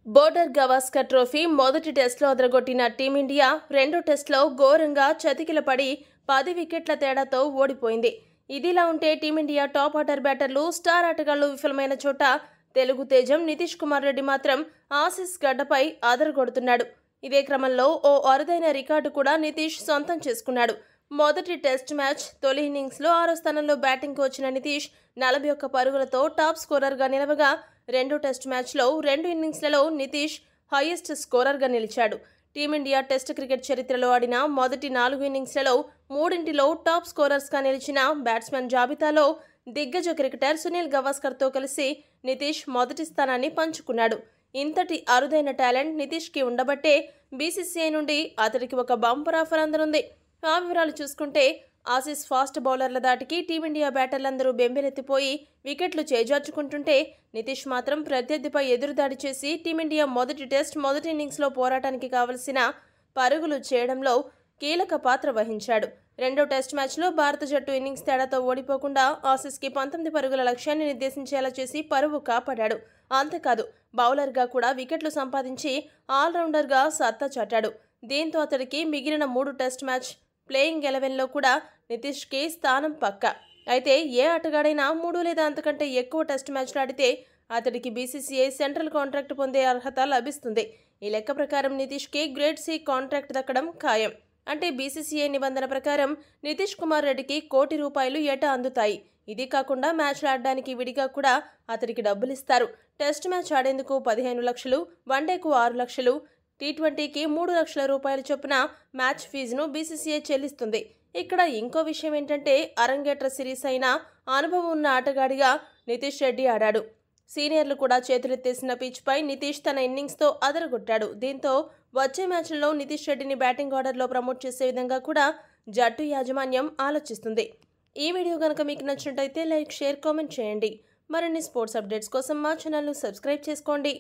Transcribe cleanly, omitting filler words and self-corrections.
Border Gavaskar trophy మొదటి టెస్టులో అదరగొట్టిన team India రెండో టెస్టులో ఘోరంగా చతికిలపడి 10 వికెట్ల తేడాతో ఓడిపోయింది. ఇదిలా ఉంటే టీమిండియా టాప్ ఆర్డర్ బ్యాటర్లు స్టార్ ఆటగాళ్లు విఫలమైన చోట తెలుగు తేజం నితీష్ కుమార్ రెడ్డి మాత్రం ఆసీస్ గడ్డపై అదరగొడుతున్నాడు. ఇదే క్రమంలో ఓ అరుదైన రికార్డు కూడా నితీష్ సొంతం చేసుకున్నాడు. మొదటి టెస్ట్ మ్యాచ్ తొలి ఇన్నింగ్స్లో 6వ స్థానంలో బ్యాటింగ్కు వచ్చిన నితీష్ 41 పరుగులతో టాప్ స్కోరర్గా నిలవగా, రెండో టెస్ట్ మ్యాచ్లో 2 ఇన్నింగ్స్లలో నితీష్ హైయెస్ట్ స్కోరర్గా నిలిచాడు. టీమిండియా టెస్ట్ క్రికెట్ చరిత్రలో ఆడిన మొదటి 4 ఇన్నింగ్స్లలో 3 టాప్ స్కోరర్స్గా నిలిచిన బ్యాట్స్మెన్ జాబితాలో దిగ్గజ క్రికెటర్ సునీల్ గవాస్కర్తో కలిసి నితీష్ మొదటి స్థానాన్ని పంచుకున్నాడు. ఇంతటి అరుదైన టాలెంట్ నితీష్కి ఉండబట్టే బీసీసీఐ నుండి అతడికి ఒక బంపర్ ఆఫర్ అందనుంది. ఆ వివరాలు చూసుకుంటే, ఆసీస్ ఫాస్ట్ బౌలర్ల దాటికి టీమిండియా బ్యాటర్లందరూ బెంబెలెత్తిపోయి వికెట్లు చేజార్చుకుంటుంటే, నితీష్ మాత్రం ప్రత్యర్థిపై ఎదురుదాడి చేసి టీమిండియా మొదటి టెస్ట్ మొదటి ఇన్నింగ్స్లో పోరాటానికి కావలసిన పరుగులు చేయడంలో కీలక పాత్ర వహించాడు. రెండో టెస్ట్ మ్యాచ్లో భారత జట్టు ఇన్నింగ్స్ తేడాతో ఓడిపోకుండా ఆసీస్కి 19 పరుగుల లక్ష్యాన్ని నిర్దేశించేలా చేసి పరువు కాపాడాడు. అంతేకాదు, బౌలర్గా కూడా వికెట్లు సంపాదించి ఆల్రౌండర్గా సత్తా చాటాడు. దీంతో అతడికి మిగిలిన 3 టెస్ట్ మ్యాచ్ ప్లేయింగ్ 11లో కూడా నితీష్కి స్థానం పక్కా. అయితే ఏ ఆటగాడైనా 3 లేదా అంతకంటే ఎక్కువ టెస్ట్ మ్యాచ్లు ఆడితే అతడికి బీసీసీఐ సెంట్రల్ కాంట్రాక్ట్ పొందే అర్హత లభిస్తుంది. ఈ లెక్క ప్రకారం నితీష్కి గ్రేడ్ సి కాంట్రాక్ట్ దక్కడం ఖాయం. అంటే బీసీసీఐ నిబంధన ప్రకారం నితీష్ కుమార్ రెడ్డికి ₹1 కోటి ఏటా అందుతాయి. ఇది కాకుండా మ్యాచ్లు ఆడడానికి విడిగా కూడా అతడికి డబ్బులిస్తారు. టెస్ట్ మ్యాచ్ ఆడేందుకు 15 లక్షలు, వన్డేకు 6 లక్షలు, టీ20కి ₹3 లక్షల చొప్పున మ్యాచ్ ఫీజును బీసీసీఐ చెల్లిస్తుంది. ఇక్కడ ఇంకో విషయం ఏంటంటే, అరంగేట్ర సిరీస్ అయిన అనుభవం ఉన్న ఆటగాడిగా నితీష్ రెడ్డి ఆడాడు. సీనియర్లు కూడా చేతులెత్తేసిన పిచ్పై నితీష్ తన ఇన్నింగ్స్తో అదరగొట్టాడు. దీంతో వచ్చే మ్యాచ్లలో నితీష్ రెడ్డిని బ్యాటింగ్ ఆర్డర్లో ప్రమోట్ చేసే విధంగా కూడా జట్టు యాజమాన్యం ఆలోచిస్తుంది. ఈ వీడియో కనుక మీకు నచ్చినట్టయితే లైక్, షేర్, కామెంట్ చేయండి. మరిన్ని స్పోర్ట్స్ అప్డేట్స్ కోసం మా ఛానల్ను సబ్స్క్రైబ్ చేసుకోండి.